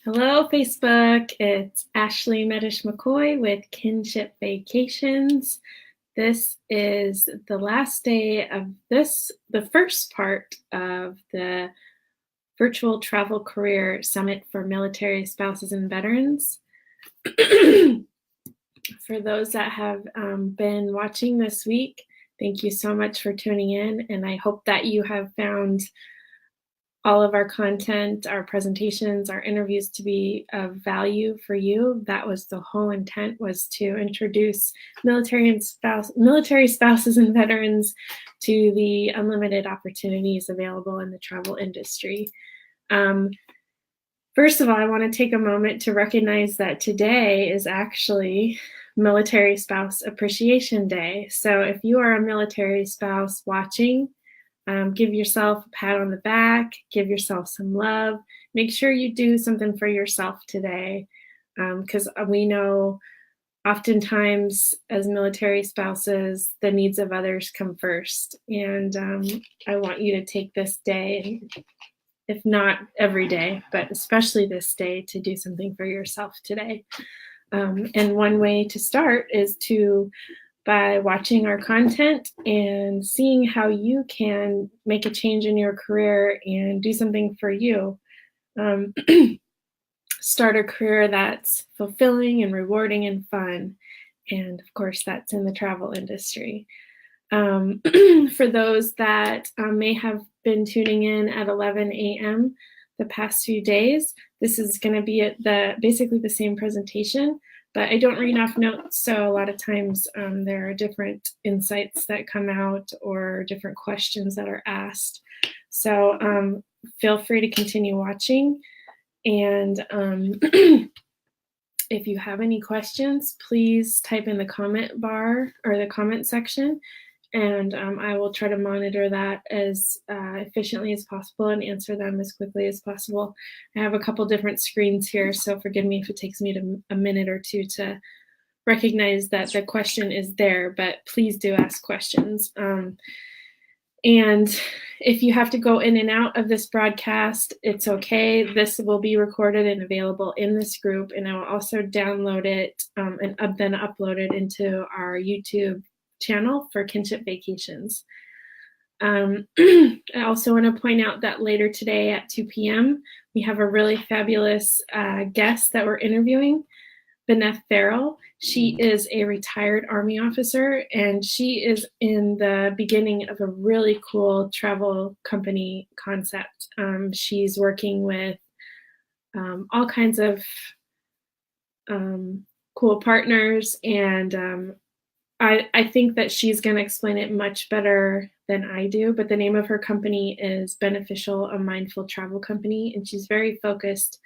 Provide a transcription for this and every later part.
Hello, Facebook. It's Ashley Medish McCoy with Kinship Vacations. This is the last day of the first part of the Virtual Travel Career Summit for Military Spouses and Veterans. For those that have been watching this week, thank you so much for tuning in, and I hope that you have found all of our content, our presentations, our interviews to be of value for you. That was the whole intent, was to introduce military spouses and veterans to the unlimited opportunities available in the travel industry. First of all, I want to take a moment to recognize that today is actually Military Spouse Appreciation Day. So if you are a military spouse watching, give yourself a pat on the back, give yourself some love. Make sure you do something for yourself today, because we know oftentimes as military spouses, the needs of others come first. And I want you to take this day, if not every day, but especially this day, to do something for yourself today. And one way to start is by watching our content and seeing how you can make a change in your career and do something for you. Start a career that's fulfilling and rewarding and fun. And of course, that's in the travel industry. For those that may have been tuning in at 11 a.m. the past few days, this is going to be basically the same presentation, but I don't read off notes, so a lot of times there are different insights that come out or different questions that are asked. So feel free to continue watching. And if you have any questions, please type in the comment bar or the comment section, and I will try to monitor that as efficiently as possible and answer them as quickly as possible. I have a couple different screens here, so forgive me if it takes me a minute or two to recognize that the question is there, but please do ask questions. And if you have to go in and out of this broadcast, it's okay. This will be recorded and available in this group, and I will also download it and then upload it into our YouTube channel for Kinship Vacations. I also want to point out that later today at 2 p.m., we have a really fabulous guest that we're interviewing, Beth Farrell. She is a retired Army officer, and she is in the beginning of a really cool travel company concept. She's working with all kinds of cool partners, and I think that she's going to explain it much better than I do, but the name of her company is Beneficial, a Mindful Travel Company, and she's very focused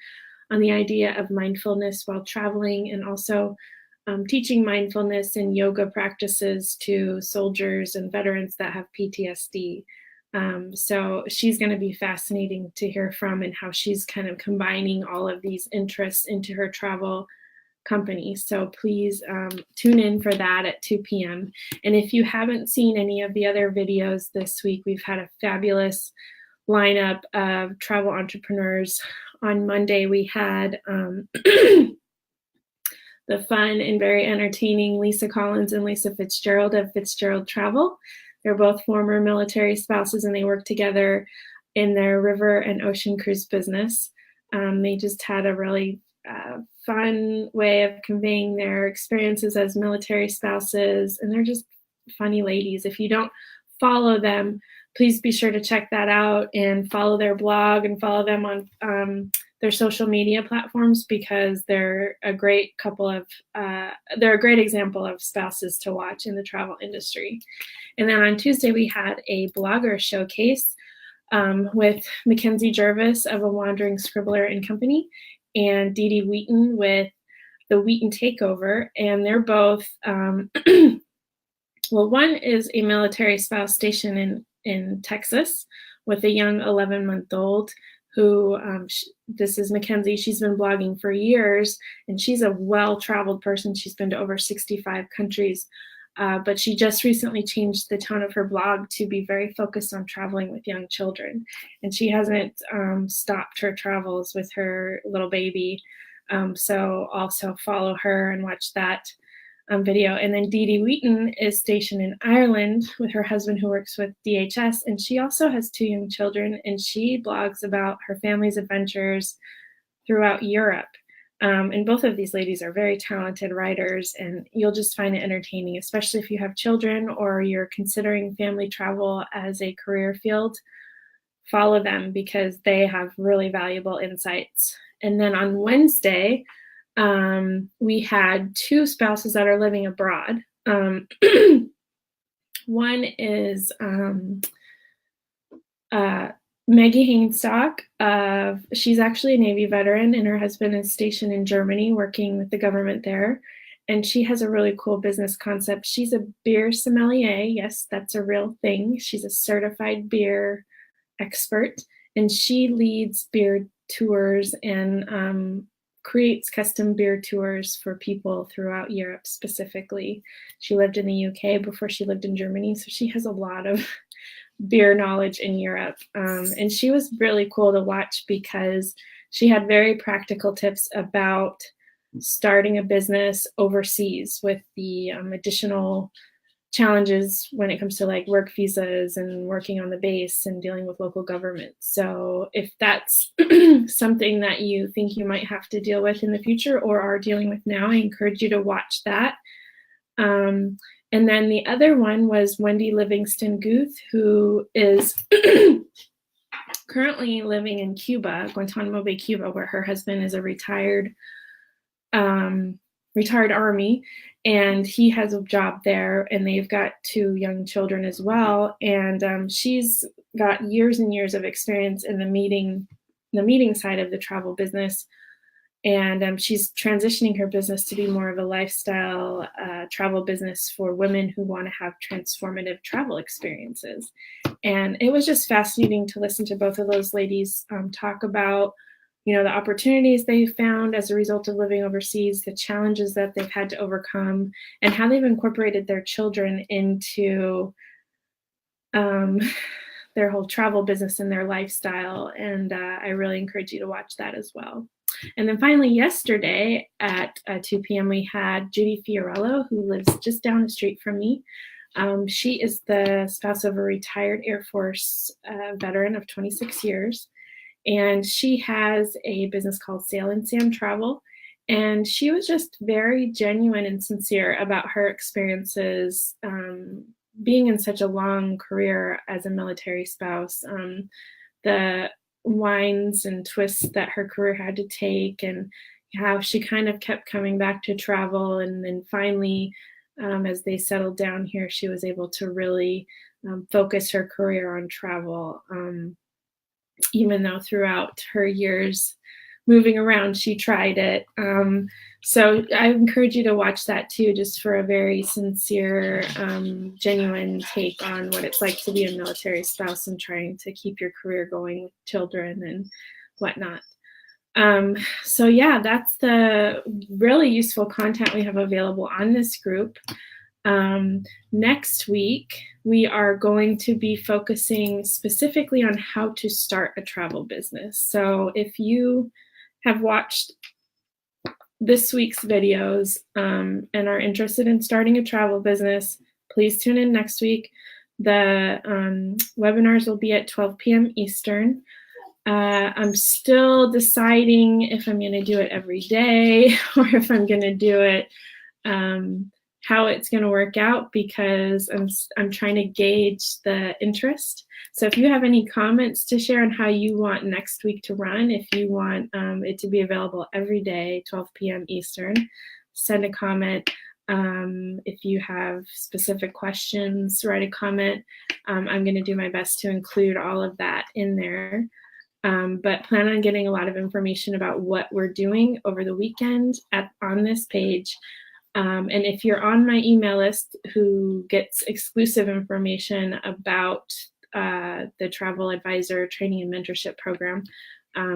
on the idea of mindfulness while traveling, and also teaching mindfulness and yoga practices to soldiers and veterans that have PTSD. So she's going to be fascinating to hear from, and how she's kind of combining all of these interests into her travel company. So please tune in for that at 2 p.m. And if you haven't seen any of the other videos this week, we've had a fabulous lineup of travel entrepreneurs. On Monday, we had the fun and very entertaining Lisa Collins and Lisa Fitzgerald of Fitzgerald Travel. They're both former military spouses, and they work together in their river and ocean cruise business. They just had a really fun way of conveying their experiences as military spouses, and they're just funny ladies. If you don't follow them, please be sure to check that out and follow their blog and follow them on their social media platforms, because they're a great they're a great example of spouses to watch in the travel industry. And then on Tuesday, we had a blogger showcase with Mackenzie Jervis of A Wandering Scribbler and Company, and Dee Dee Wheaton with the Wheaton Takeover. And they're both, well, one is a military spouse stationed in Texas with a young 11-month-old who, this is Mackenzie. She's been blogging for years, and she's a well-traveled person. She's been to over 65 countries. but she just recently changed the tone of her blog to be very focused on traveling with young children. And she hasn't stopped her travels with her little baby. So also follow her and watch that video. And then Dee Dee Wheaton is stationed in Ireland with her husband who works with DHS, and she also has 2 young children, and she blogs about her family's adventures throughout Europe. And both of these ladies are very talented writers, and you'll just find it entertaining, especially if you have children or you're considering family travel as a career field. Follow them because they have really valuable insights. And then on Wednesday, we had 2 spouses that are living abroad. One is Maggie Hainstock. She's actually a Navy veteran, and her husband is stationed in Germany working with the government there. And she has a really cool business concept. She's a beer sommelier. Yes, that's a real thing. She's a certified beer expert, and she leads beer tours and creates custom beer tours for people throughout Europe specifically. She lived in the UK before she lived in Germany, so she has a lot of beer knowledge in Europe. And she was really cool to watch because she had very practical tips about starting a business overseas with the additional challenges when it comes to like work visas and working on the base and dealing with local government. So if that's something that you think you might have to deal with in the future or are dealing with now, I encourage you to watch that. And then the other one was Wendy Livingston Guth, who is currently living in Cuba, Guantanamo Bay, Cuba, where her husband is a retired Army, and he has a job there, and they've got 2 young children as well. And she's got years and years of experience in the meeting side of the travel business. And she's transitioning her business to be more of a lifestyle travel business for women who want to have transformative travel experiences. And it was just fascinating to listen to both of those ladies talk about, the opportunities they found as a result of living overseas, the challenges that they've had to overcome, and how they've incorporated their children into their whole travel business and their lifestyle. And I really encourage you to watch that as well. And then finally, yesterday at 2 p.m., we had Judy Fiorello, who lives just down the street from me. She is the spouse of a retired Air Force veteran of 26 years. And she has a business called Sail and Sam Travel. And she was just very genuine and sincere about her experiences being in such a long career as a military spouse. The winds and twists that her career had to take, and how she kind of kept coming back to travel. And then finally, as they settled down here, she was able to really focus her career on travel. Even though throughout her years moving around, she tried it. So I encourage you to watch that too, just for a very sincere, genuine take on what it's like to be a military spouse and trying to keep your career going with children and whatnot. So yeah, that's the really useful content we have available on this group. Next week, we are going to be focusing specifically on how to start a travel business. So if you have watched this week's videos and are interested in starting a travel business, please tune in next week. The webinars will be at 12 p.m. Eastern. I'm still deciding if I'm going to do it every day or if I'm going to do it how it's going to work out, because I'm trying to gauge the interest. So if you have any comments to share on how you want next week to run, if you want it to be available every day, 12 p.m. Eastern, send a comment. If you have specific questions, write a comment. I'm going to do my best to include all of that in there. But plan on getting a lot of information about what we're doing over the weekend on this page. And if you're on my email list who gets exclusive information about the Travel Advisor Training and Mentorship Program,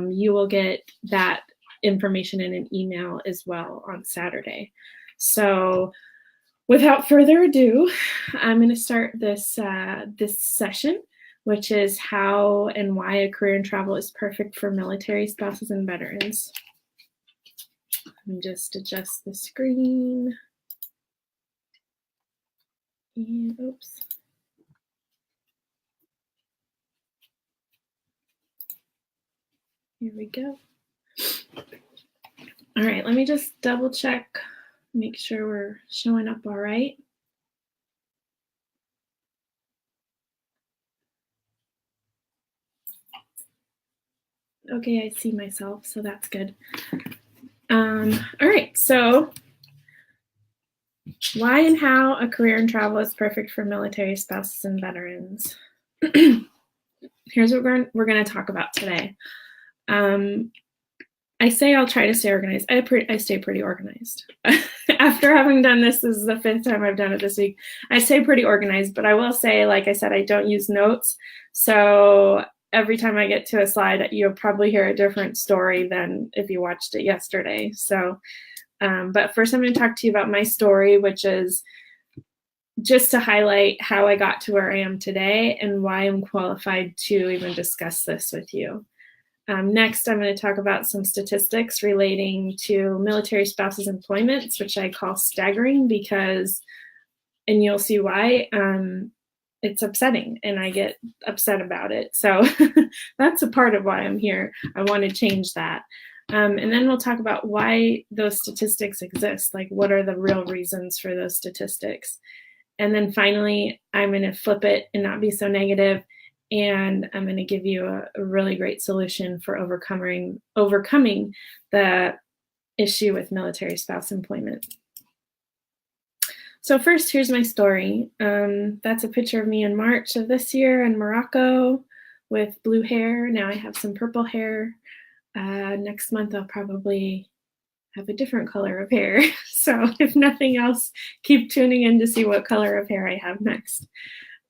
you will get that information in an email as well on Saturday. So without further ado, I'm going to start this session, which is how and why a career in travel is perfect for military spouses and veterans. Let me just adjust the screen. And oops. Here we go. All right, let me just double check, make sure we're showing up all right. Okay, I see myself, so that's good. All right, so why and how a career in travel is perfect for military spouses and veterans. Here's what we're going to talk about today. I say I'll try to stay organized. I stay pretty organized. After having done this is the 5th time I've done it this week. I stay pretty organized, but I will say, like I said, I don't use notes. So every time I get to a slide, you'll probably hear a different story than if you watched it yesterday. So, but first I'm going to talk to you about my story, which is just to highlight how I got to where I am today and why I'm qualified to even discuss this with you. Next, I'm going to talk about some statistics relating to military spouses' employments, which I call staggering because, and you'll see why, it's upsetting and I get upset about it. So that's a part of why I'm here. I want to change that. And then we'll talk about why those statistics exist, like what are the real reasons for those statistics. And then finally, I'm going to flip it and not be so negative. And I'm going to give you a really great solution for overcoming the issue with military spouse employment. So first, here's my story. That's a picture of me in March of this year in Morocco with blue hair. Now I have some purple hair. Next month, I'll probably have a different color of hair. So if nothing else, keep tuning in to see what color of hair I have next.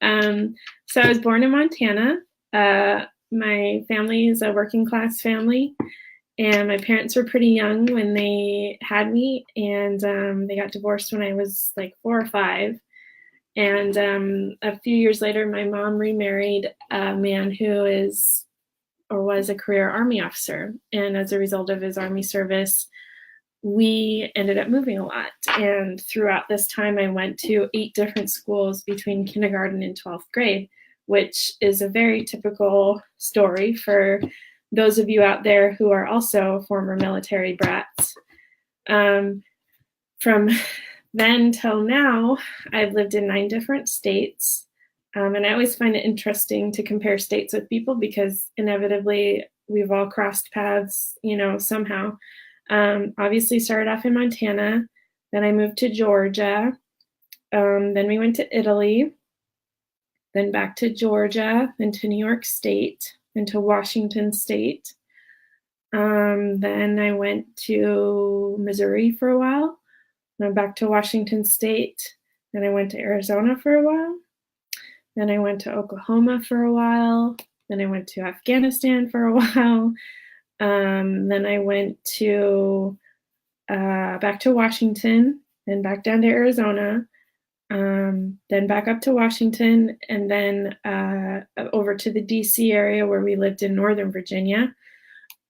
So I was born in Montana. My family is a working class family, and my parents were pretty young when they had me, and they got divorced when I was like 4 or 5. And a few years later, my mom remarried a man who is or was a career Army officer. And as a result of his Army service, we ended up moving a lot. And throughout this time, I went to 8 different schools between kindergarten and 12th grade, which is a very typical story for those of you out there who are also former military brats. From then till now, I've lived in 9 different states. And I always find it interesting to compare states with people because inevitably we've all crossed paths, somehow. Obviously started off in Montana, then I moved to Georgia, then we went to Italy, then back to Georgia, then to New York State, then to Washington State. Then I went to Missouri for a while, then back to Washington State, then I went to Arizona for a while, then I went to Oklahoma for a while, then I went to Afghanistan for a while. Then I went to back to Washington, then back down to Arizona, then back up to Washington, and then over to the DC area where we lived in Northern Virginia.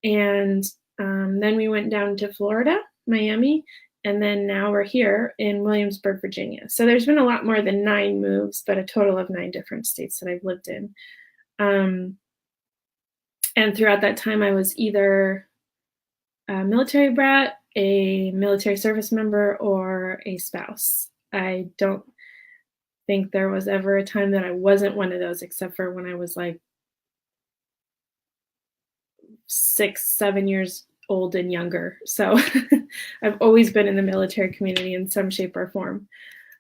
And then we went down to Florida, Miami, and then now we're here in Williamsburg, Virginia. So there's been a lot more than 9 moves, but a total of 9 different states that I've lived in. And throughout that time, I was either a military brat, a military service member, or a spouse. I don't think there was ever a time that I wasn't one of those, except for when I was like 6, 7 years old and younger. So I've always been in the military community in some shape or form.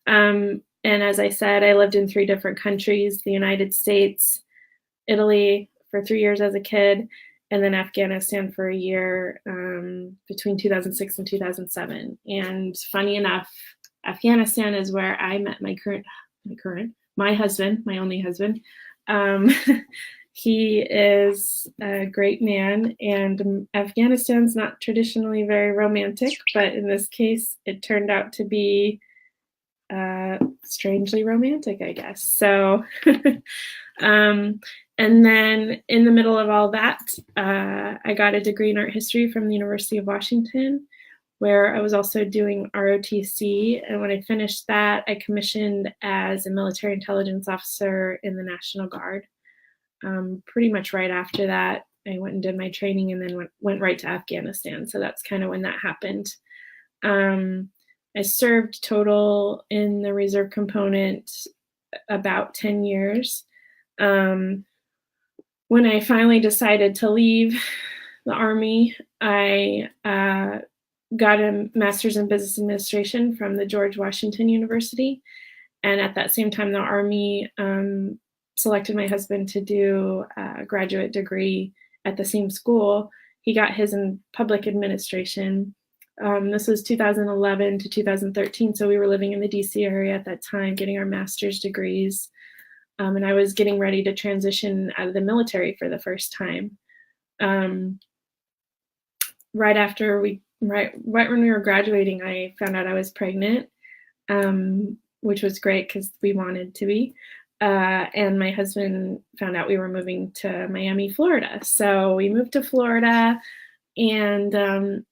And as I said, I lived in 3 different countries, the United States, Italy, for 3 years as a kid, and then Afghanistan for a year between 2006 and 2007. And funny enough, Afghanistan is where I met my husband, my only husband. He is a great man, and Afghanistan's not traditionally very romantic, but in this case, it turned out to be strangely romantic, I guess. So, and then in the middle of all that, I got a degree in art history from the University of Washington, where I was also doing ROTC. And when I finished that, I commissioned as a military intelligence officer in the National Guard. Pretty much right after that, I went and did my training and then went right to Afghanistan. So that's kind of when that happened. I served total in the reserve component about 10 years. When I finally decided to leave the Army, I got a master's in business administration from the George Washington University. And at that same time, the Army selected my husband to do a graduate degree at the same school. He got his in public administration. This was 2011 to 2013, so we were living in the DC area at that time, getting our master's degrees. And I was getting ready to transition out of the military for the first time. Right when we were graduating, I found out I was pregnant, which was great because we wanted to be. And my husband found out we were moving to Miami, Florida. So we moved to Florida, and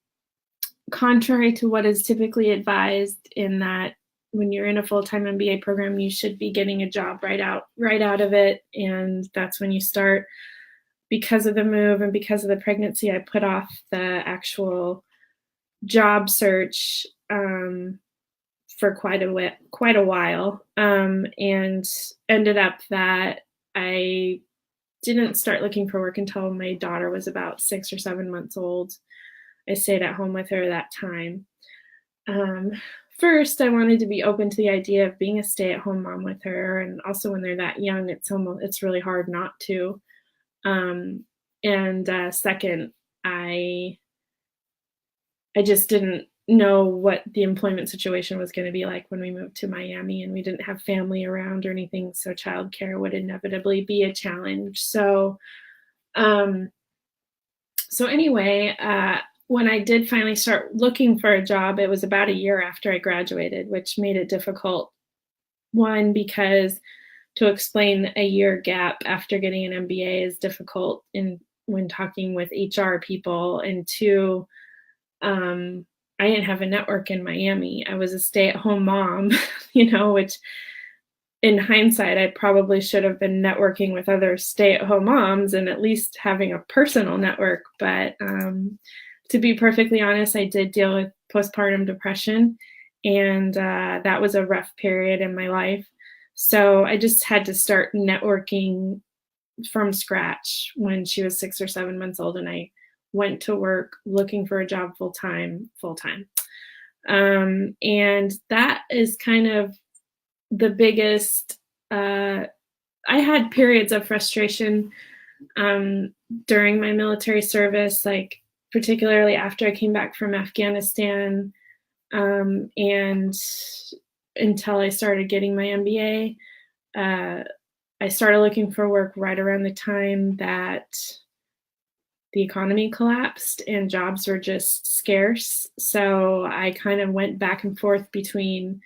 contrary to what is typically advised, in that when you're in a full-time MBA program, you should be getting a job right out of it. And that's when you start. Because of the move and because of the pregnancy, I put off the actual job search for quite a while, and ended up that I didn't start looking for work until my daughter was about 6 or 7 months old. I stayed at home with her that time. First, I wanted to be open to the idea of being a stay-at-home mom with her, and also when they're that young, it's really hard not to. Second, I just didn't know what the employment situation was going to be like when we moved to Miami, and we didn't have family around or anything, so childcare would inevitably be a challenge. So anyway, when I did finally start looking for a job, it was about a year after I graduated, which made it difficult. One, because to explain a year gap after getting an MBA is difficult when talking with HR people. And two, I didn't have a network in Miami. I was a stay-at-home mom, which in hindsight, I probably should have been networking with other stay-at-home moms and at least having a personal network. But to be perfectly honest, I did deal with postpartum depression, and that was a rough period in my life. So I just had to start networking from scratch when she was 6 or 7 months old, and I went to work looking for a job full time. And that is kind of the biggest, I had periods of frustration during my military service, like particularly after I came back from Afghanistan, and until I started getting my MBA. I started looking for work right around the time that the economy collapsed and jobs were just scarce. So I kind of went back and forth between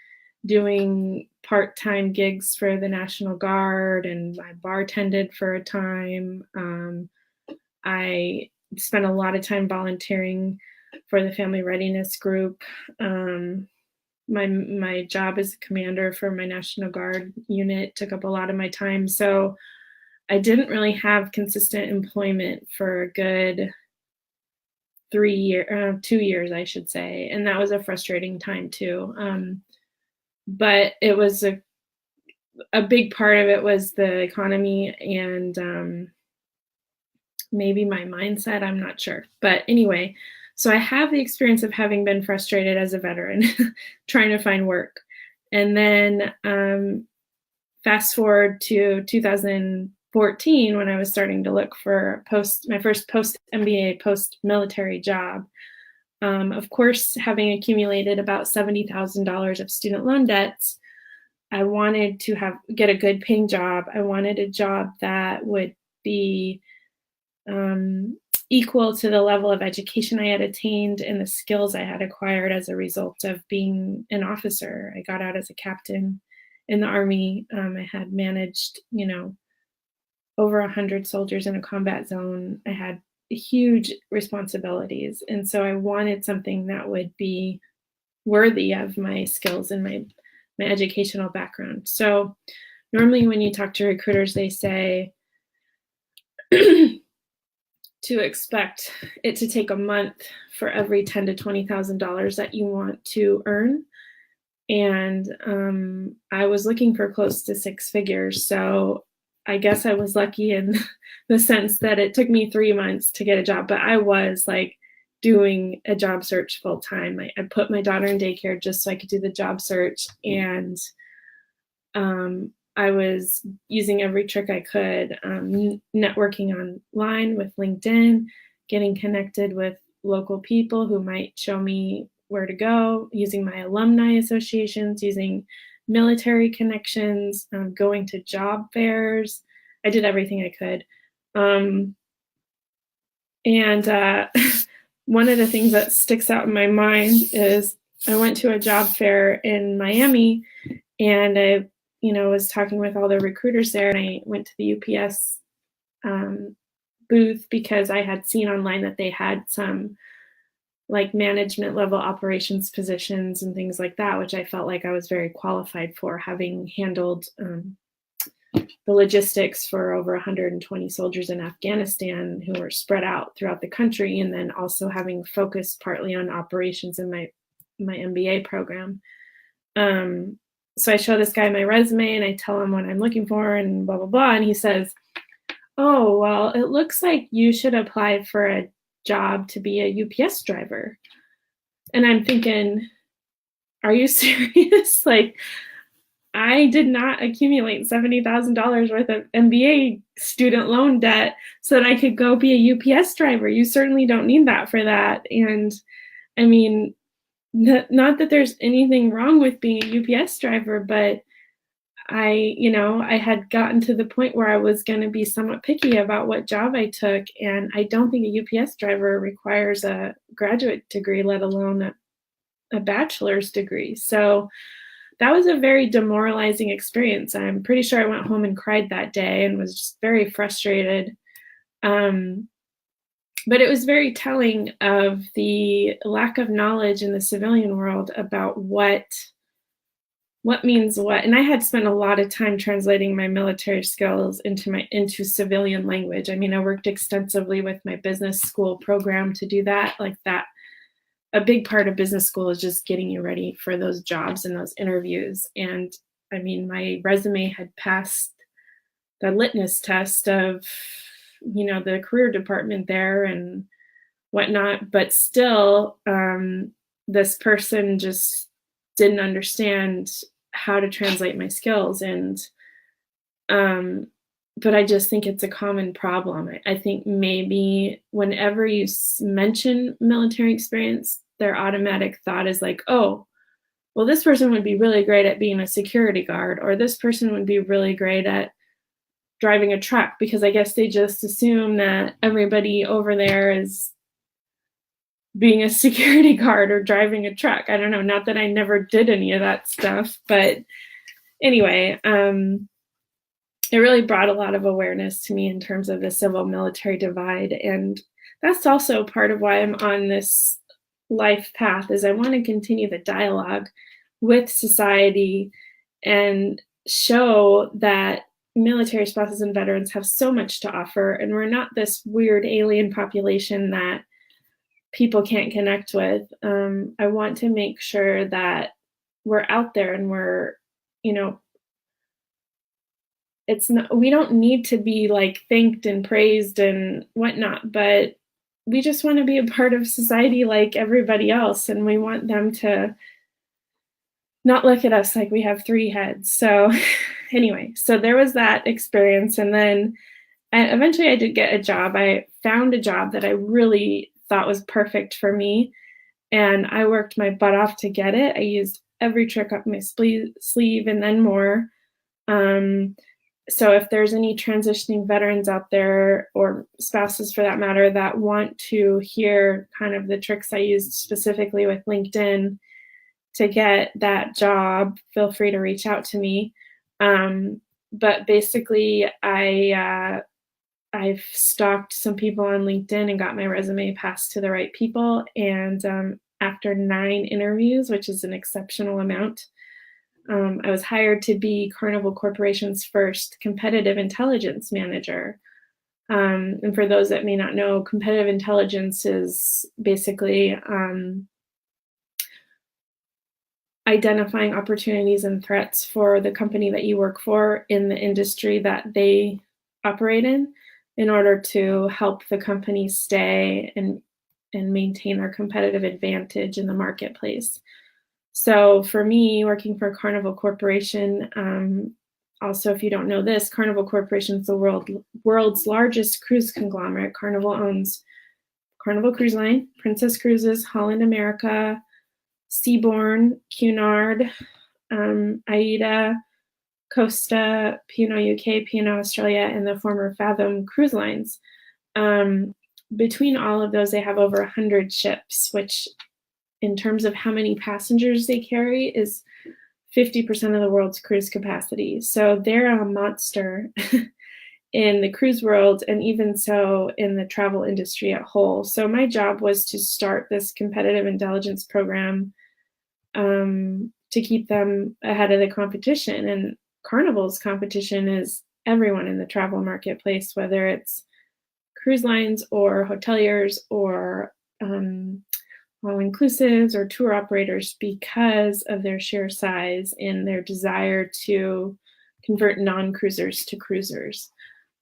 doing part-time gigs for the National Guard, and I bartended for a time. I spent a lot of time volunteering for the Family Readiness Group. My job as a commander for my National Guard unit took up a lot of my time. So I didn't really have consistent employment for a good 2 years, I should say. And that was a frustrating time too. But it was a big part of it was the economy and maybe my mindset, I'm not sure. But anyway, so I have the experience of having been frustrated as a veteran trying to find work. And then fast forward to 2014, when I was starting to look for my first post-MBA, post-military job. Of course, having accumulated about $70,000 of student loan debts, I wanted to get a good paying job. I wanted a job that would be equal to the level of education I had attained and the skills I had acquired as a result of being an officer. I got out as a captain in the Army. I had managed, over 100 soldiers in a combat zone. I had huge responsibilities. And so I wanted something that would be worthy of my skills and my educational background. So normally when you talk to recruiters, they say to expect it to take a month for every $10,000 to $20,000 that you want to earn. And I was looking for close to six figures. So I guess I was lucky in the sense that it took me 3 months to get a job, but I was like doing a job search full time. I put my daughter in daycare just so I could do the job search. And I was using every trick I could, networking online with LinkedIn, getting connected with local people who might show me where to go, using my alumni associations, using military connections, going to job fairs. I did everything I could. And one of the things that sticks out in my mind is I went to a job fair in Miami, and I was talking with all the recruiters there, and I went to the UPS booth because I had seen online that they had some like management level operations positions and things like that, which I felt like I was very qualified for, having handled the logistics for over 120 soldiers in Afghanistan who were spread out throughout the country, and then also having focused partly on operations in my MBA program. So I show this guy my resume and I tell him what I'm looking for and blah, blah, blah. And he says, "Oh, well, it looks like you should apply for a job to be a UPS driver." And I'm thinking, are you serious? Like, I did not accumulate $70,000 worth of MBA student loan debt so that I could go be a UPS driver. You certainly don't need that for that. And I mean, not that there's anything wrong with being a UPS driver, but I had gotten to the point where I was going to be somewhat picky about what job I took. And I don't think a UPS driver requires a graduate degree, let alone a bachelor's degree. So that was a very demoralizing experience. I'm pretty sure I went home and cried that day and was just very frustrated. But it was very telling of the lack of knowledge in the civilian world about what means what. And I had spent a lot of time translating my military skills into civilian language. I mean, I worked extensively with my business school program to do that. Like that, a big part of business school is just getting you ready for those jobs and those interviews. And I mean, my resume had passed the litmus test of the career department there and whatnot, but still this person just didn't understand how to translate my skills. And but I just think it's a common problem. I think maybe whenever you mention military experience, their automatic thought is like, oh, well, this person would be really great at being a security guard, or this person would be really great at driving a truck, because I guess they just assume that everybody over there is being a security guard or driving a truck. I don't know, not that I never did any of that stuff, but anyway, it really brought a lot of awareness to me in terms of the civil military divide. And that's also part of why I'm on this life path, is I want to continue the dialogue with society and show that military spouses and veterans have so much to offer, and we're not this weird alien population that people can't connect with. I want to make sure that we're out there and we're, we don't need to be like thanked and praised and whatnot, but we just want to be a part of society like everybody else. And we want them to not look at us like we have three heads. So anyway, so there was that experience. And then eventually I did get a job. I found a job that I really thought was perfect for me. And I worked my butt off to get it. I used every trick up my sleeve and then more. So if there's any transitioning veterans out there, or spouses for that matter, that want to hear kind of the tricks I used specifically with LinkedIn to get that job, feel free to reach out to me. But basically, I've stalked some people on LinkedIn and got my resume passed to the right people. And after 9 interviews, which is an exceptional amount, I was hired to be Carnival Corporation's first competitive intelligence manager. And for those that may not know, competitive intelligence is basically identifying opportunities and threats for the company that you work for in the industry that they operate in order to help the company stay and maintain their competitive advantage in the marketplace. So for me, working for Carnival Corporation, also, if you don't know this, Carnival Corporation is the world's largest cruise conglomerate. Carnival owns Carnival Cruise Line, Princess Cruises, Holland America, Seabourn, Cunard, AIDA, Costa, P&O UK, P&O Australia, and the former Fathom Cruise Lines. Between all of those, they have over 100 ships, which in terms of how many passengers they carry is 50% of the world's cruise capacity. So they're a monster in the cruise world, and even so in the travel industry at whole. So my job was to start this competitive intelligence program to keep them ahead of the competition. And Carnival's competition is everyone in the travel marketplace, whether it's cruise lines or hoteliers or all-inclusives or tour operators, because of their sheer size and their desire to convert non-cruisers to cruisers.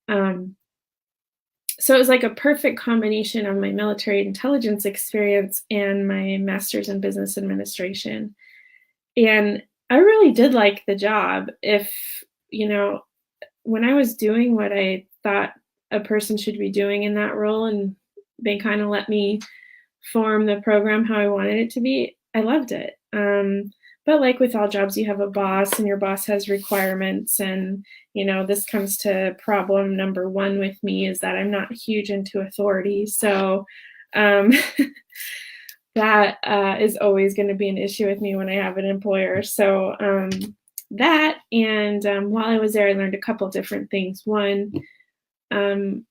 So it was like a perfect combination of my military intelligence experience and my master's in business administration. And I really did like the job. When I was doing what I thought a person should be doing in that role, and they kind of let me form the program how I wanted it to be, I loved it. But like with all jobs, you have a boss and your boss has requirements. And, this comes to problem number one with me, is that I'm not huge into authority. So that is always going to be an issue with me when I have an employer. So that, and while I was there, I learned a couple different things. One, I'm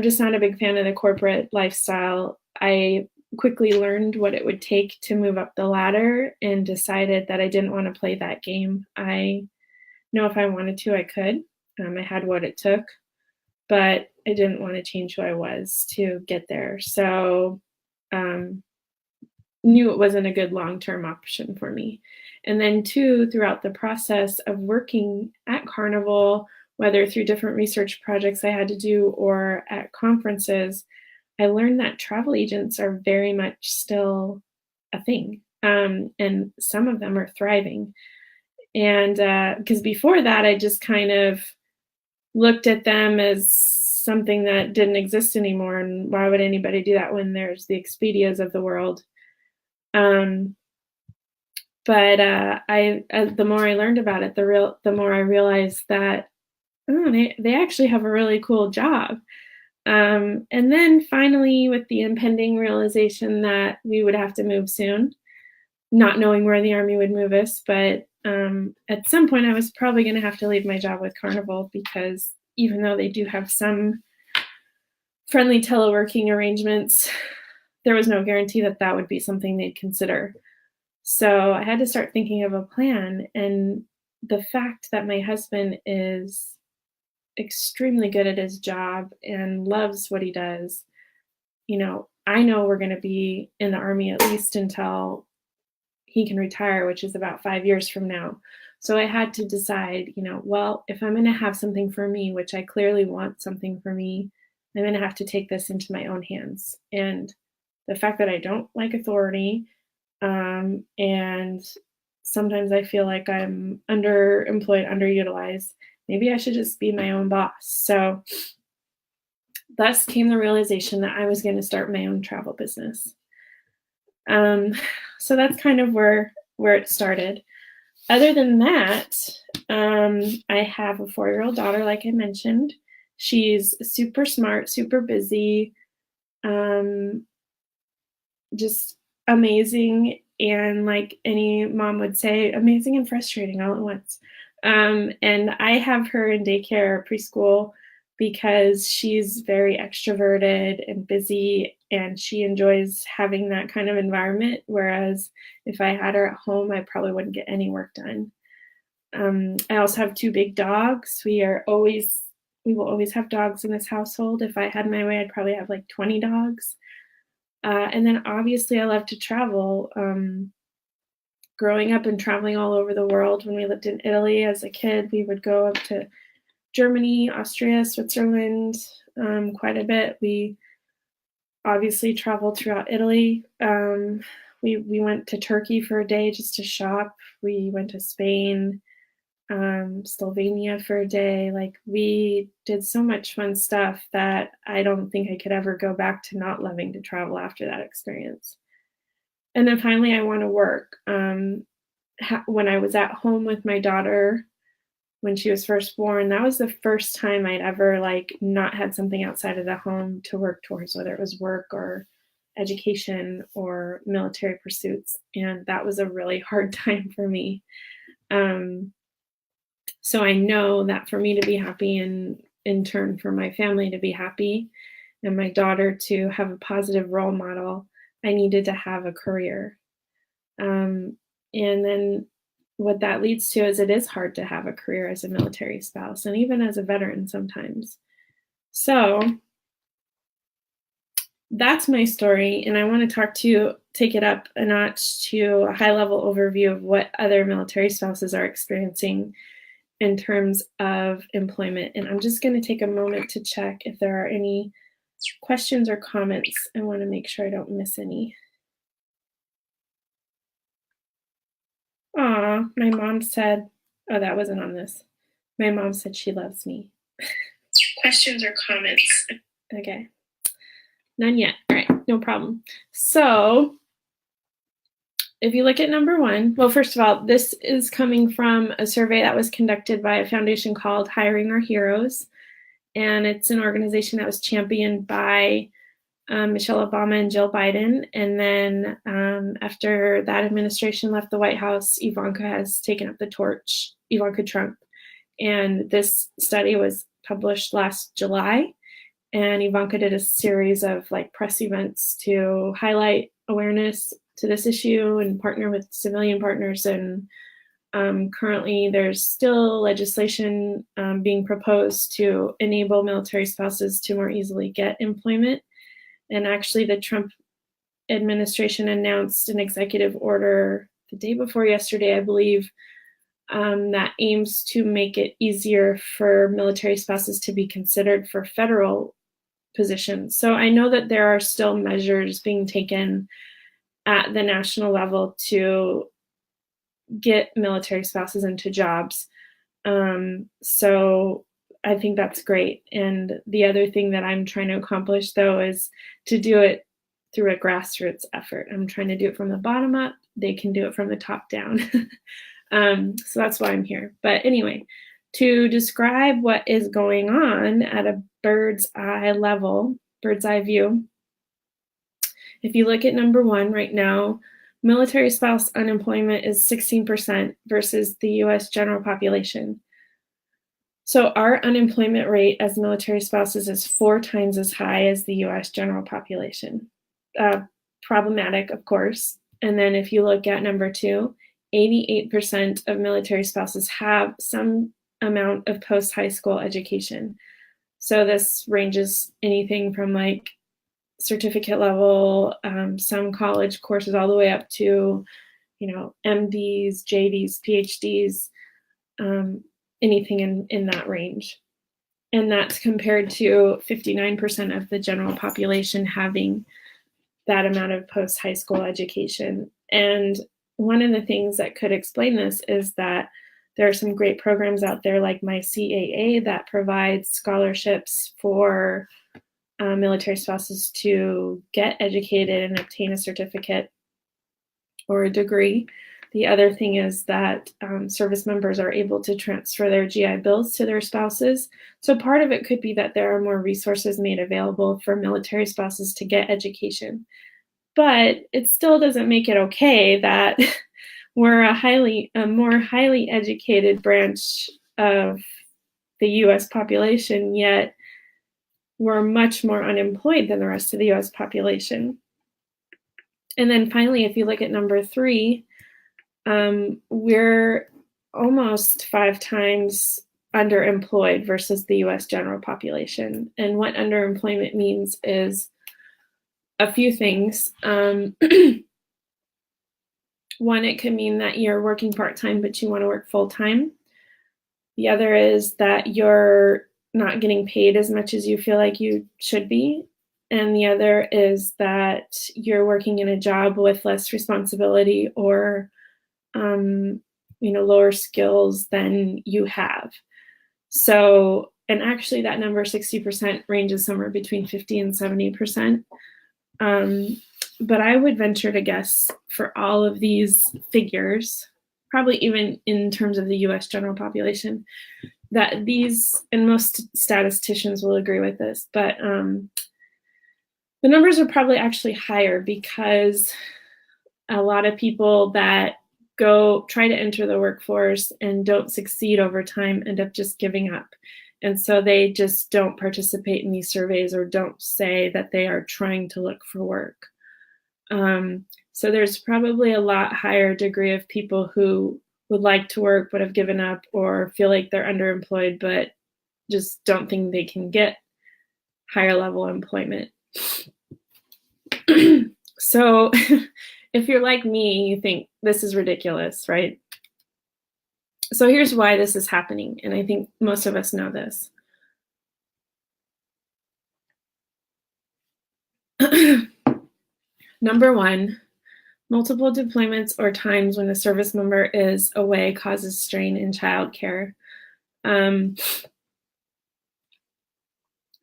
just not a big fan of the corporate lifestyle. I quickly learned what it would take to move up the ladder and decided that I didn't want to play that game. I know if I wanted to, I could. I had what it took, but I didn't want to change who I was to get there. So knew it wasn't a good long-term option for me. And then two, throughout the process of working at Carnival, whether through different research projects I had to do or at conferences, I learned that travel agents are very much still a thing. And some of them are thriving. And because before that, I just kind of looked at them as something that didn't exist anymore. And why would anybody do that when there's the Expedias of the world? But the more I learned about it, the more I realized that they actually have a really cool job. And then finally, with the impending realization that we would have to move soon, not knowing where the Army would move us, but at some point I was probably going to have to leave my job with Carnival, because even though they do have some friendly teleworking arrangements, there was no guarantee that that would be something they'd consider. So I had to start thinking of a plan. And the fact that my husband is extremely good at his job and loves what he does, I know we're going to be in the Army at least until he can retire, which is about 5 years from now. So I had to decide, well, if I'm going to have something for me, which I clearly want something for me, I'm going to have to take this into my own hands. And the fact that I don't like authority, and sometimes I feel like I'm underemployed, underutilized, maybe I should just be my own boss. So thus came the realization that I was going to start my own travel business. So that's kind of where it started. Other than that, I have a 4-year-old daughter, like I mentioned. She's super smart, super busy, um, just amazing, and like any mom would say, amazing and frustrating all at once. And I have her in daycare preschool because she's very extroverted and busy, and she enjoys having that kind of environment. Whereas if I had her at home, I probably wouldn't get any work done. I also have 2 big dogs. We will always have dogs in this household. If I had my way, I'd probably have like 20 dogs. And then obviously I love to travel. Growing up and traveling all over the world, when we lived in Italy as a kid, we would go up to Germany, Austria, Switzerland, quite a bit. We obviously traveled throughout Italy. We went to Turkey for a day just to shop. We went to Spain, Slovenia for a day. Like, we did so much fun stuff that I don't think I could ever go back to not loving to travel after that experience. And then finally, I want to work. When I was at home with my daughter when she was first born, that was the first time I'd ever like not had something outside of the home to work towards, whether it was work or education or military pursuits. And that was a really hard time for me. Um, so I know that for me to be happy, and in turn for my family to be happy and my daughter to have a positive role model, I needed to have a career. Um, and then what that leads to is it is hard to have a career as a military spouse and even as a veteran sometimes. So that's my story. And I want to take it up a notch to a high level overview of what other military spouses are experiencing in terms of employment. And I'm just going to take a moment to check if there are any questions or comments. I want to make sure I don't miss any. Aw, my mom said, oh, that wasn't on this. My mom said she loves me. Questions or comments? Okay. None yet. All right, no problem. So if you look at number 1, well, first of all, this is coming from a survey that was conducted by a foundation called Hiring Our Heroes. And it's an organization that was championed by Michelle Obama and Jill Biden. And then after that administration left the White House, Ivanka has taken up the torch, Ivanka Trump. And this study was published last July. And Ivanka did a series of like press events to highlight awareness to this issue and partner with civilian partners. And currently there's still legislation being proposed to enable military spouses to more easily get employment. And actually the Trump administration announced an executive order the day before yesterday, I believe, that aims to make it easier for military spouses to be considered for federal positions. So I know that there are still measures being taken at the national level to get military spouses into jobs. So I think that's great. And the other thing that I'm trying to accomplish, though, is to do it through a grassroots effort. I'm trying to do it from the bottom up. They can do it from the top down. So that's why I'm here. But anyway, to describe what is going on at a bird's eye level, bird's eye view, if you look at number 1 right now, military spouse unemployment is 16% versus the US general population. So our unemployment rate as military spouses is 4 times as high as the US general population. Problematic, of course. And then if you look at number 2, 88% of military spouses have some amount of post-high school education. So this ranges anything from like certificate level, some college courses, all the way up to, MDs, JDs, PhDs, anything in that range. And that's compared to 59% of the general population having that amount of post-high school education. And one of the things that could explain this is that there are some great programs out there like my CAA that provides scholarships for military spouses to get educated and obtain a certificate or a degree. The other thing is that service members are able to transfer their GI Bills to their spouses. So part of it could be that there are more resources made available for military spouses to get education. But it still doesn't make it okay that we're a more highly educated branch of the US population, yet we're much more unemployed than the rest of the US population. And then finally, if you look at number 3, we're almost 5 times underemployed versus the US general population. And what underemployment means is a few things. One, it could mean that you're working part-time, but you want to work full-time. The other is that you're not getting paid as much as you feel like you should be. And the other is that you're working in a job with less responsibility or lower skills than you have. So, and actually that number 60% ranges somewhere between 50 and 70%. But I would venture to guess for all of these figures, probably even in terms of the US general population, that these, and most statisticians will agree with this, but the numbers are probably actually higher because a lot of people that try to enter the workforce and don't succeed over time end up just giving up. And so they just don't participate in these surveys or don't say that they are trying to look for work. So there's probably a lot higher degree of people who would like to work but have given up or feel like they're underemployed but just don't think they can get higher level employment. So if you're like me, you think this is ridiculous, right? So here's why this is happening, and I think most of us know this. Number 1, multiple deployments or times when the service member is away causes strain in childcare.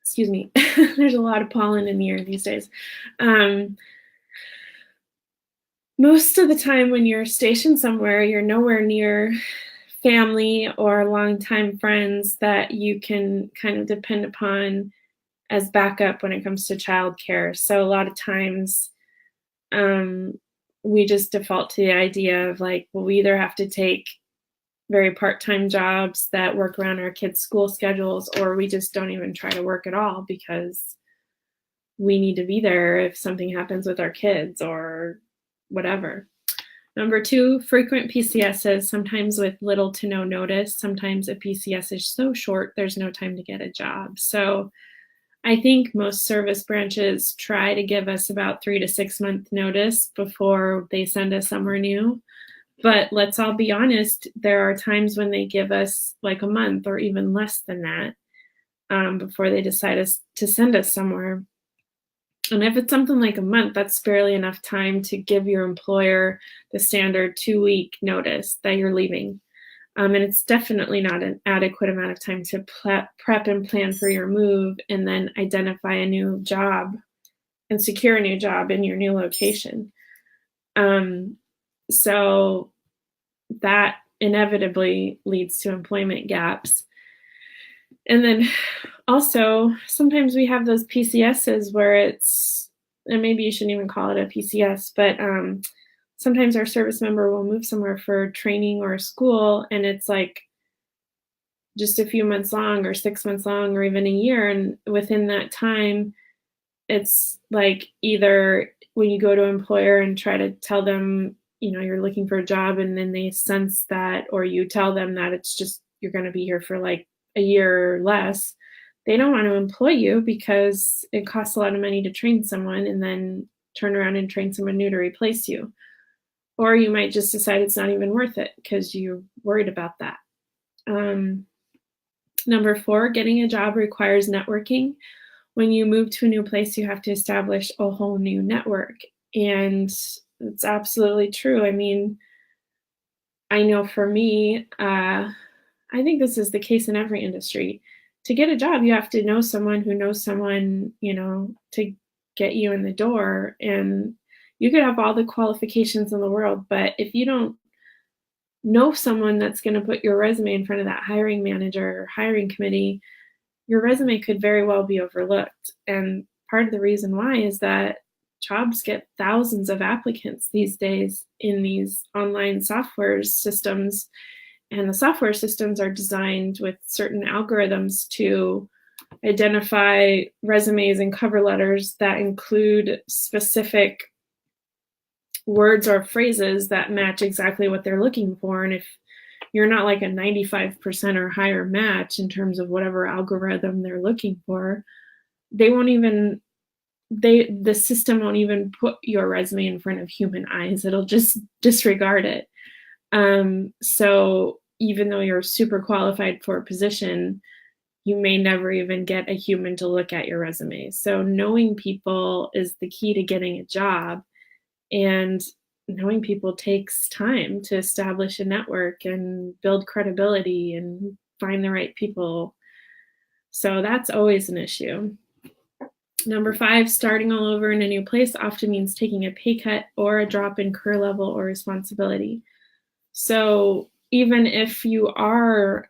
Excuse me, there's a lot of pollen in the air these days. Most of the time when you're stationed somewhere, you're nowhere near family or longtime friends that you can kind of depend upon as backup when it comes to childcare. So a lot of times we just default to the idea of like, well, we either have to take very part-time jobs that work around our kids' school schedules, or we just don't even try to work at all because we need to be there if something happens with our kids or whatever. Number 2, frequent PCSs, sometimes with little to no notice. Sometimes a PCS is so short, there's no time to get a job. So I think most service branches try to give us about 3 to 6 month notice before they send us somewhere new. But let's all be honest, there are times when they give us like a month or even less than that before they decide to send us somewhere. And if it's something like a month, that's barely enough time to give your employer the standard 2-week notice that you're leaving. And it's definitely not an adequate amount of time to prep and plan for your move and then identify a new job and secure a new job in your new location. So that inevitably leads to employment gaps. And then also, sometimes we have those PCSs where and maybe you shouldn't even call it a PCS, but sometimes our service member will move somewhere for training or school, and it's like just a few months long or 6 months long or even a year. And within that time, it's like either when you go to an employer and try to tell them, you're looking for a job, and then they sense that, or you tell them that it's just, you're going to be here for like a year or less, they don't want to employ you because it costs a lot of money to train someone and then turn around and train someone new to replace you. Or you might just decide it's not even worth it because you're worried about that. Number 4, getting a job requires networking. When you move to a new place, you have to establish a whole new network. And it's absolutely true. I mean, I know for me, I think this is the case in every industry. To get a job, you have to know someone who knows someone, to get you in the door. And you could have all the qualifications in the world, but if you don't know someone that's going to put your resume in front of that hiring manager or hiring committee, your resume could very well be overlooked. And part of the reason why is that jobs get thousands of applicants these days in these online software systems. And the software systems are designed with certain algorithms to identify resumes and cover letters that include specific words or phrases that match exactly what they're looking for. And if you're not like a 95% or higher match in terms of whatever algorithm they're looking for, they won't even the system won't even put your resume in front of human eyes. It'll just disregard it. So even though you're super qualified for a position, you may never even get a human to look at your resume. So knowing people is the key to getting a job. And knowing people takes time to establish a network and build credibility and find the right people. So that's always an issue. Number 5, starting all over in a new place often means taking a pay cut or a drop in career level or responsibility. So even if you are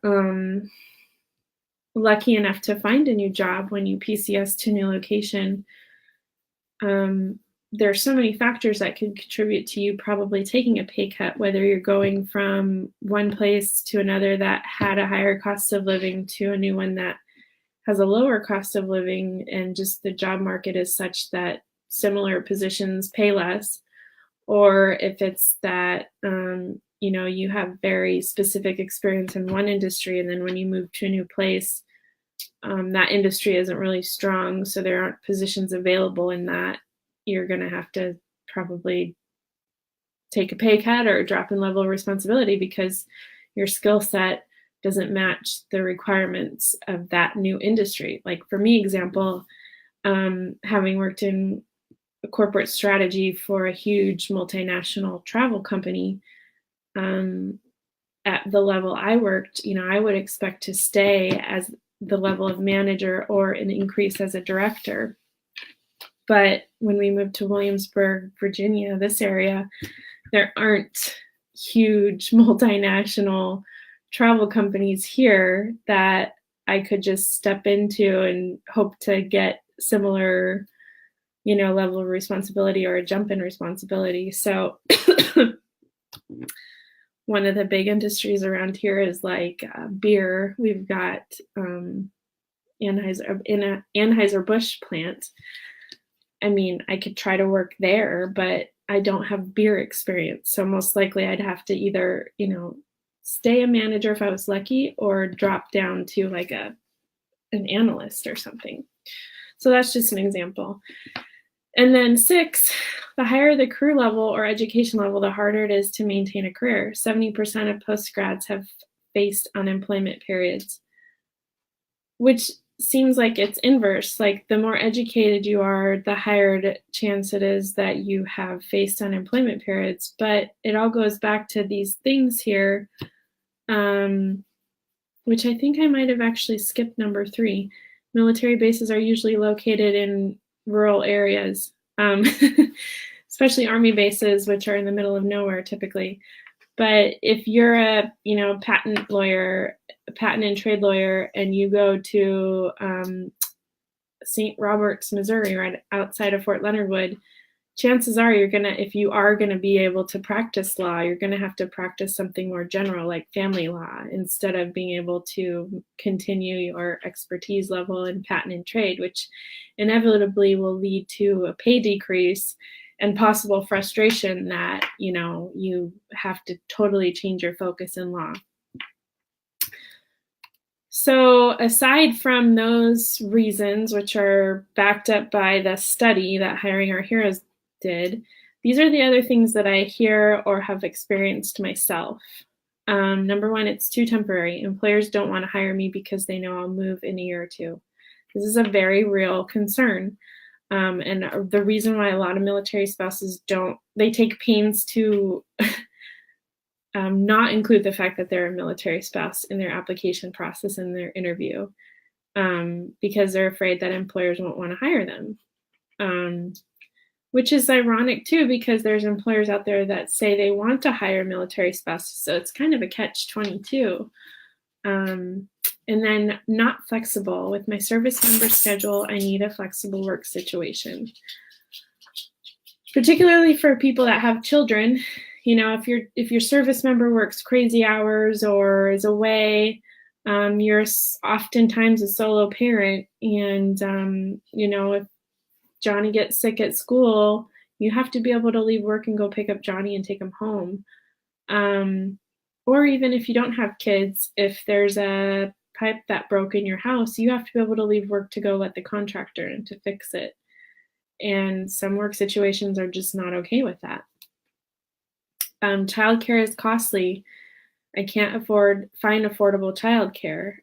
lucky enough to find a new job when you PCS to a new location, there are so many factors that could contribute to you probably taking a pay cut, whether you're going from one place to another that had a higher cost of living to a new one that has a lower cost of living, and just the job market is such that similar positions pay less, or if it's that you have very specific experience in one industry, and then when you move to a new place, that industry isn't really strong, so there aren't positions available in that. You're going to have to probably take a pay cut or drop in level of responsibility because your skill set doesn't match the requirements of that new industry. Like for me, example, having worked in a corporate strategy for a huge multinational travel company, at the level I worked, I would expect to stay as the level of manager or an increase as a director. But when we moved to Williamsburg, Virginia, this area, there aren't huge multinational travel companies here that I could just step into and hope to get similar, level of responsibility or a jump in responsibility. So one of the big industries around here is like beer. We've got Anheuser-Busch plant. I mean, I could try to work there, but I don't have beer experience. So most likely I'd have to either, stay a manager if I was lucky, or drop down to like an analyst or something. So that's just an example. And then 6, the higher the career level or education level, the harder it is to maintain a career. 70% of postgrads have faced unemployment periods, which seems like it's inverse. Like the more educated you are, the higher chance it is that you have faced unemployment periods. But it all goes back to these things here, which I think I might have actually skipped number 3. Military bases are usually located in rural areas, especially Army bases, which are in the middle of nowhere typically. But if you're a patent lawyer, a patent and trade lawyer, and you go to St. Roberts, Missouri, right outside of Fort Leonard Wood, chances are if you are gonna be able to practice law, you're gonna have to practice something more general like family law instead of being able to continue your expertise level in patent and trade, which inevitably will lead to a pay decrease and possible frustration that, you have to totally change your focus in law. So aside from those reasons, which are backed up by the study that Hiring Our Heroes did, these are the other things that I hear or have experienced myself. Number 1, it's too temporary. Employers don't want to hire me because they know I'll move in a year or 2. This is a very real concern. And the reason why a lot of military spouses they take pains to not include the fact that they're a military spouse in their application process and their interview, because they're afraid that employers won't want to hire them. which is ironic too, because there's employers out there that say they want to hire military spouses. So it's kind of a catch-22. And then not flexible. With my service member schedule, I need a flexible work situation. Particularly for people that have children, if your service member works crazy hours or is away, you're oftentimes a solo parent, and if Johnny gets sick at school, you have to be able to leave work and go pick up Johnny and take him home. Or even if you don't have kids, if there's a pipe that broke in your house, you have to be able to leave work to go let the contractor in to fix it. And some work situations are just not okay with that. Childcare is costly. I can't find affordable childcare.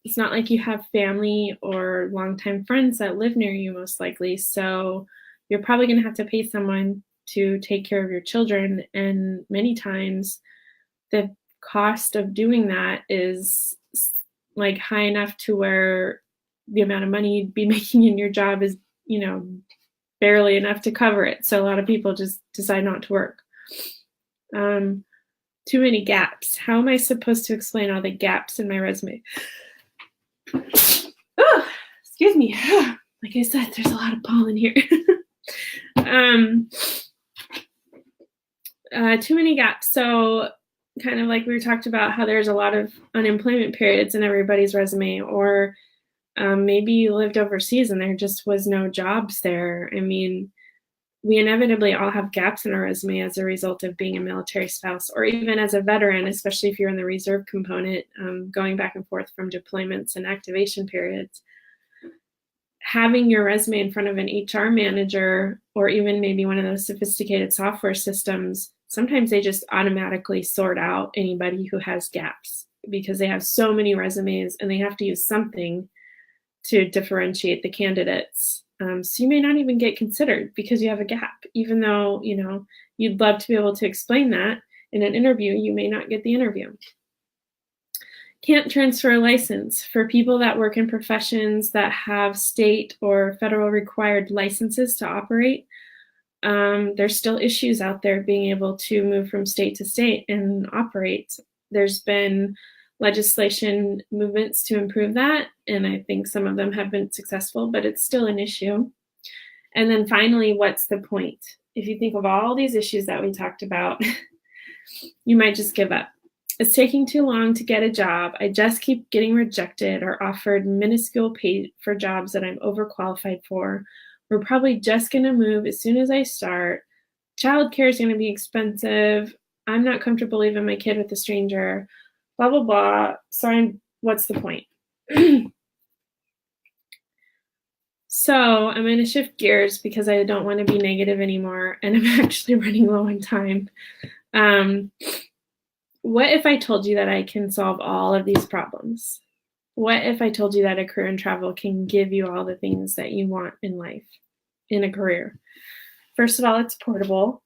It's not like you have family or longtime friends that live near you, most likely. So you're probably going to have to pay someone to take care of your children. And many times the cost of doing that is like high enough to where the amount of money you'd be making in your job is, barely enough to cover it. So a lot of people just decide not to work. Too many gaps. How am I supposed to explain all the gaps in my resume? Oh, excuse me. Like I said, there's a lot of pollen here. Too many gaps. So kind of like we talked about how there's a lot of unemployment periods in everybody's resume, or maybe you lived overseas and there just was no jobs there. I mean, we inevitably all have gaps in our resume as a result of being a military spouse, or even as a veteran, especially if you're in the reserve component, going back and forth from deployments and activation periods. Having your resume in front of an HR manager, or even maybe one of those sophisticated software systems, sometimes they just automatically sort out anybody who has gaps because they have so many resumes and they have to use something to differentiate the candidates. So you may not even get considered because you have a gap, even though, you'd love to be able to explain that in an interview, you may not get the interview. Can't transfer a license. For people that work in professions that have state or federal required licenses to operate, there's still issues out there being able to move from state to state and operate. There's been legislation movements to improve that, and I think some of them have been successful, but it's still an issue. And then finally, what's the point? If you think of all these issues that we talked about, you might just give up. It's taking too long to get a job. I just keep getting rejected or offered minuscule pay for jobs that I'm overqualified for. We're probably just going to move as soon as I start. Childcare is going to be expensive. I'm not comfortable leaving my kid with a stranger. Blah, blah, blah. So what's the point? So I'm going to shift gears because I don't want to be negative anymore, and I'm actually running low on time. What if I told you that I can solve all of these problems? What if I told you that a career in travel can give you all the things that you want in life, in a career? First of all, it's portable.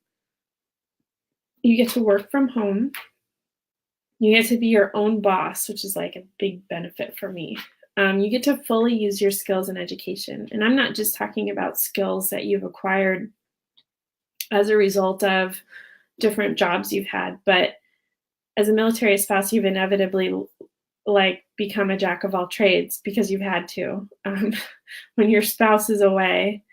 You get to work from home. You get to be your own boss, which is like a big benefit for me. You get to fully use your skills in education. And I'm not just talking about skills that you've acquired as a result of different jobs you've had, but as a military spouse, you've inevitably become a jack of all trades because you've had to. When your spouse is away,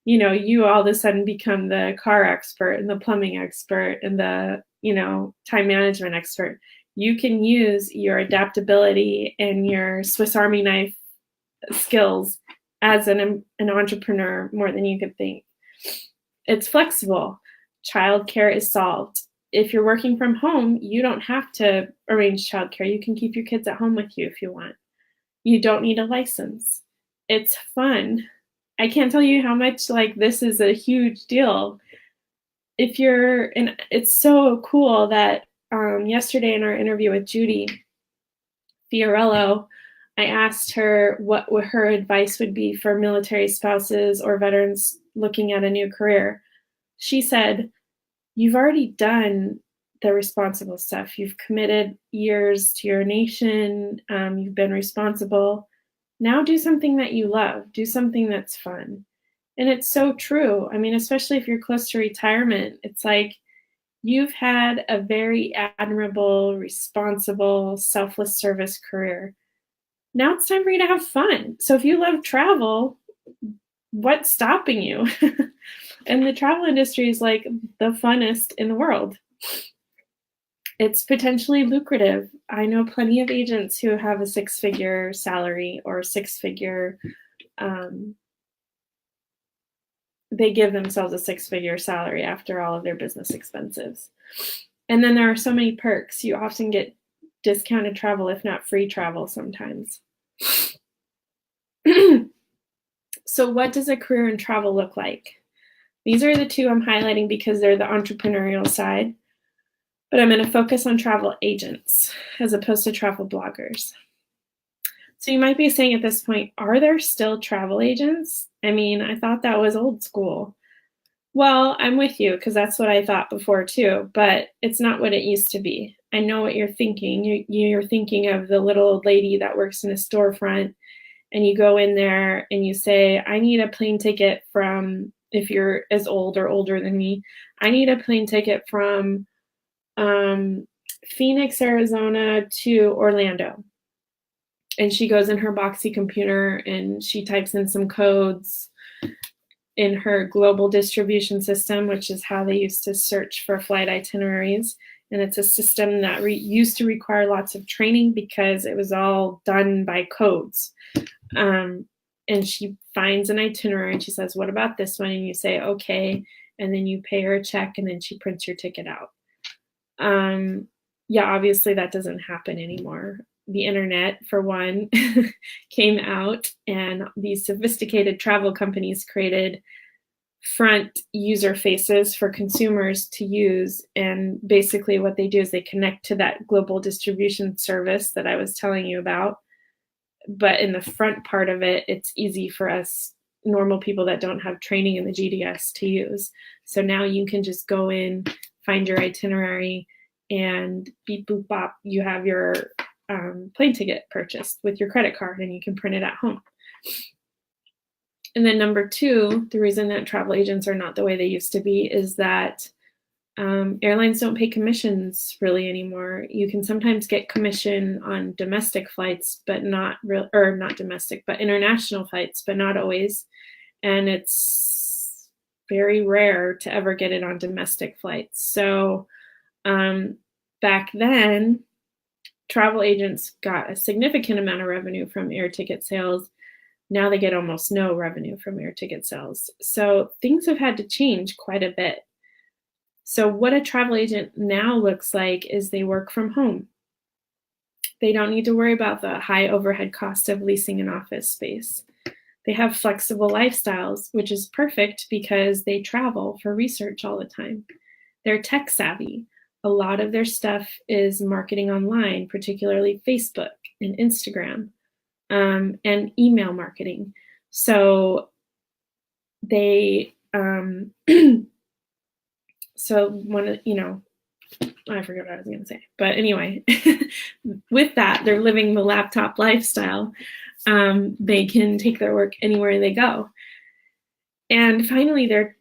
you all of a sudden become the car expert and the plumbing expert and the, time management expert. You can use your adaptability and your Swiss Army knife skills as an entrepreneur more than you could think. It's flexible. Childcare is solved. If you're working from home, you don't have to arrange childcare. You can keep your kids at home with you if you want. You don't need a license. It's fun. I can't tell you how much this is a huge deal. It's so cool that yesterday in our interview with Judy Fiorello, I asked her what her advice would be for military spouses or veterans looking at a new career. She said, you've already done the responsible stuff. You've committed years to your nation. You've been responsible. Now do something that you love. Do something that's fun. And it's so true. I mean, especially if you're close to retirement, it's like you've had a very admirable, responsible, selfless service career. Now it's time for you to have fun. So if you love travel, what's stopping you? And the travel industry is like the funnest in the world. It's potentially lucrative. I know plenty of agents who have a six-figure salary or six-figure, um, they give themselves a six-figure salary after all of their business expenses. And then there are so many perks. You often get discounted travel, if not free travel sometimes. So what does a career in travel look like? These are the two I'm highlighting because they're the entrepreneurial side, but I'm going to focus on travel agents as opposed to travel bloggers. So you might be saying at this point, are there still travel agents? I mean, I thought that was old school. Well, I'm with you because that's what I thought before too, but it's not what it used to be. I know what you're thinking. You're thinking of the little old lady that works in a storefront, and you go in there and you say, I need a plane ticket from, if you're as old or older than me, I need a plane ticket from Phoenix, Arizona to Orlando. And she goes in her boxy computer and she types in some codes in her global distribution system, which is how they used to search for flight itineraries. And it's a system that used to require lots of training because it was all done by codes. And she finds an itinerary and she says, what about this one? And you say, okay. And then you pay her a check and then she prints your ticket out. Yeah, obviously that doesn't happen anymore. The internet, for one, came out, and these sophisticated travel companies created front user faces for consumers to use. And basically what they do is they connect to that global distribution service that I was telling you about. But in the front part of it, it's easy for us normal people that don't have training in the GDS to use. So now you can just go in, find your itinerary, and beep, boop, bop, you have your plane ticket purchased with your credit card, and you can print it at home. And then number two, the reason that travel agents are not the way they used to be is that airlines don't pay commissions really anymore. You can sometimes get commission on domestic flights, but not domestic, but international flights, but not always. And it's very rare to ever get it on domestic flights. So back then, travel agents got a significant amount of revenue from air ticket sales. Now they get almost no revenue from air ticket sales. So things have had to change quite a bit. So what a travel agent now looks like is they work from home. They don't need to worry about the high overhead cost of leasing an office space. They have flexible lifestyles, which is perfect because they travel for research all the time. They're tech savvy. A lot of their stuff is marketing online, particularly Facebook and Instagram, and email marketing. So they, so one, I forget what I was going to say, but anyway, with that, they're living the laptop lifestyle. They can take their work anywhere they go. And finally, they're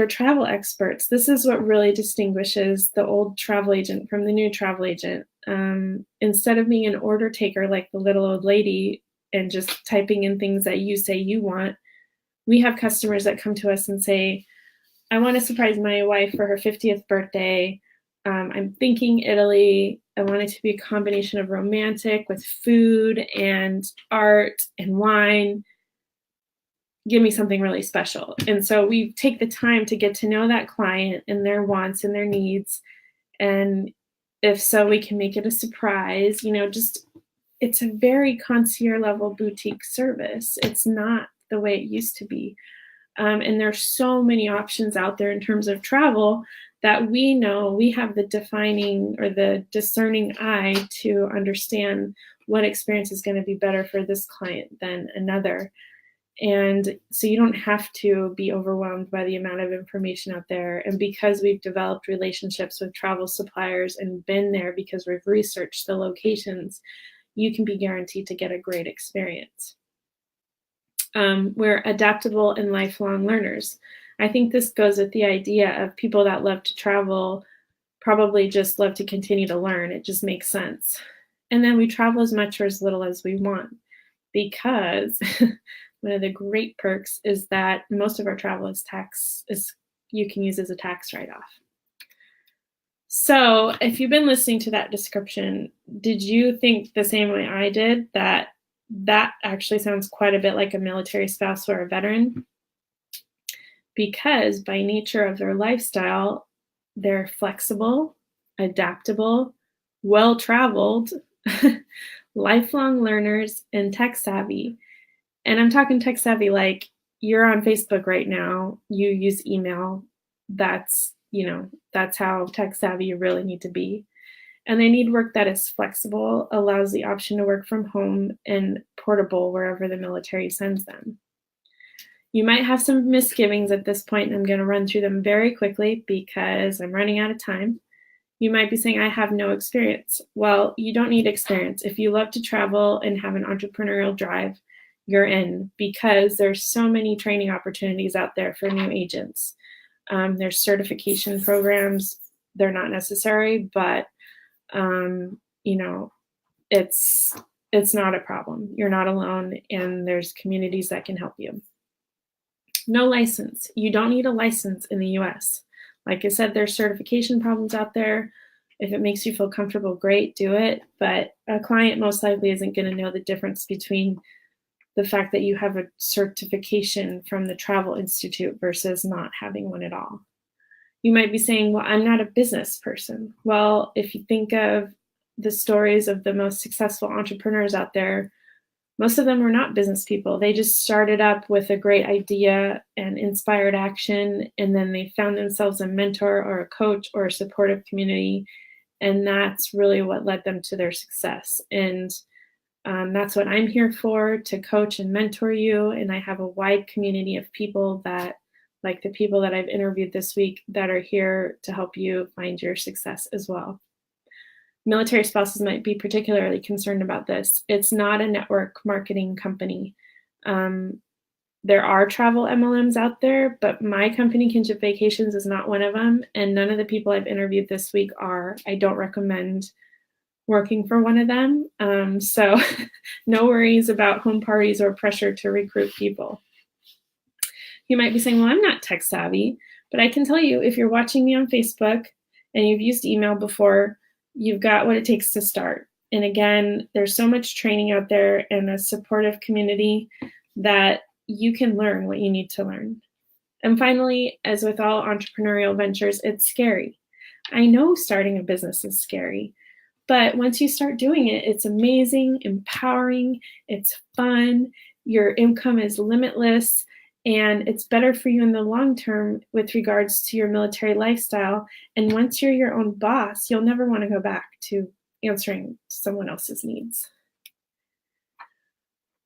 travel experts. This is what really distinguishes the old travel agent from the new travel agent. Instead of being an order taker like the little old lady and just typing in things that you say you want, we have customers that come to us and say, I want to surprise my wife for her 50th birthday. I'm thinking Italy. I want it to be a combination of romantic with food and art and wine. Give me something really special. And so we take the time to get to know that client and their wants and their needs. And if so, we can make it a surprise. It's a very concierge level boutique service. It's not the way it used to be. And there's so many options out there in terms of travel that we know we have the defining or the discerning eye to understand what experience is going to be better for this client than another. And so you don't have to be overwhelmed by the amount of information out there. And because we've developed relationships with travel suppliers and been there because we've researched the locations, you can be guaranteed to get a great experience. We're adaptable and lifelong learners. I think this goes with the idea of people that love to travel probably just love to continue to learn. It just makes sense. And then we travel as much or as little as we want because one of the great perks is that most of our travel is you can use as a tax write-off. So if you've been listening to that description, did you think the same way I did, that that actually sounds quite a bit like a military spouse or a veteran? Because by nature of their lifestyle, they're flexible, adaptable, well-traveled, lifelong learners, and tech savvy. And I'm talking tech savvy like you're on Facebook right now, you use email. That's how tech savvy you really need to be. And they need work that is flexible, allows the option to work from home, and portable wherever the military sends them. You might have some misgivings at this point, and I'm going to run through them very quickly because I'm running out of time. You might be saying, I have no experience. Well, you don't need experience. If you love to travel and have an entrepreneurial drive, you're in, because there's so many training opportunities out there for new agents. There's certification programs. They're not necessary, but it's not a problem. You're not alone, and there's communities that can help you. No license. You don't need a license in the US. Like I said, there's certification problems out there. If it makes you feel comfortable, great, do it. But a client most likely isn't going to know the difference between the fact that you have a certification from the Travel Institute versus not having one at all. You might be saying, well, I'm not a business person. Well, if you think of the stories of the most successful entrepreneurs out there, most of them were not business people. They just started up with a great idea and inspired action, and then they found themselves a mentor or a coach or a supportive community, and that's really what led them to their success. And that's what I'm here for, to coach and mentor you. And I have a wide community of people that, like the people that I've interviewed this week, that are here to help you find your success as well. Military spouses might be particularly concerned about this. It's not a network marketing company. There are travel MLMs out there, but my company, Kinship Vacations, is not one of them. And none of the people I've interviewed this week are. I don't recommend working for one of them. So no worries about home parties or pressure to recruit people. You might be saying, well, I'm not tech savvy, but I can tell you, if you're watching me on Facebook and you've used email before, you've got what it takes to start. And again, there's so much training out there and a supportive community that you can learn what you need to learn. And finally, as with all entrepreneurial ventures, it's scary. I know starting a business is scary, but once you start doing it, it's amazing, empowering, it's fun, your income is limitless, and it's better for you in the long term with regards to your military lifestyle. And once you're your own boss, you'll never want to go back to answering someone else's needs.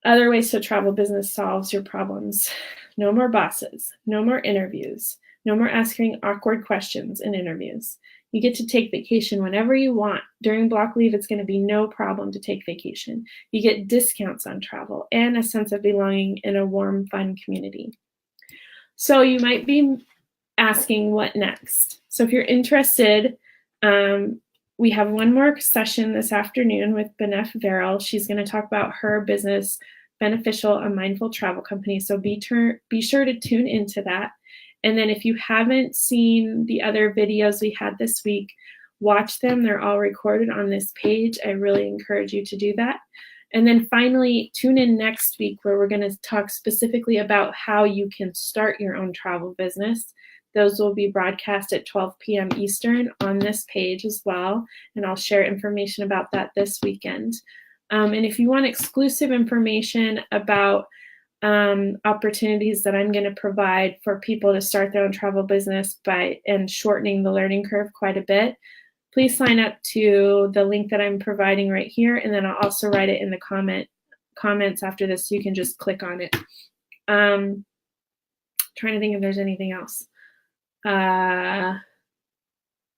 Other ways to travel business solves your problems. No more bosses, no more interviews, no more asking awkward questions in interviews. You get to take vacation whenever you want. During block leave, it's going to be no problem to take vacation. You get discounts on travel and a sense of belonging in a warm, fun community. So you might be asking, what next? So if you're interested, we have one more session this afternoon with Benef Verrill. She's going to talk about her business, Beneficial, a Mindful Travel Company. So be sure to tune into that. And then if you haven't seen the other videos we had this week, watch them. They're all recorded on this page. I really encourage you to do that. And then finally, tune in next week where we're going to talk specifically about how you can start your own travel business. Those will be broadcast at 12 p.m. Eastern on this page as well. And I'll share information about that this weekend. And if you want exclusive information about opportunities that I'm going to provide for people to start their own travel business and shortening the learning curve quite a bit, please sign up to the link that I'm providing right here. And then I'll also write it in the comments after this, so you can just click on it. Trying to think if there's anything else.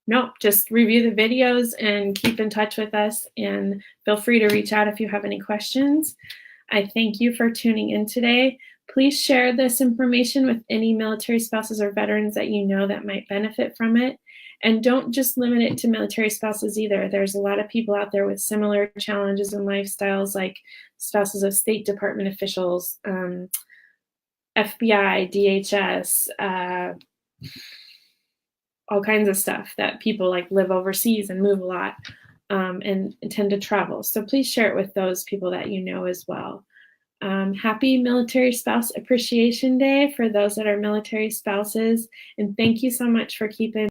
No, just review the videos and keep in touch with us, and feel free to reach out if you have any questions. I thank you for tuning in today. Please share this information with any military spouses or veterans that you know that might benefit from it. And don't just limit it to military spouses either. There's a lot of people out there with similar challenges and lifestyles, like spouses of State Department officials, FBI, DHS, all kinds of stuff that people like live overseas and move a lot and tend to travel. So please share it with those people that you know as well. Happy Military Spouse Appreciation Day for those that are military spouses. And thank you so much for keeping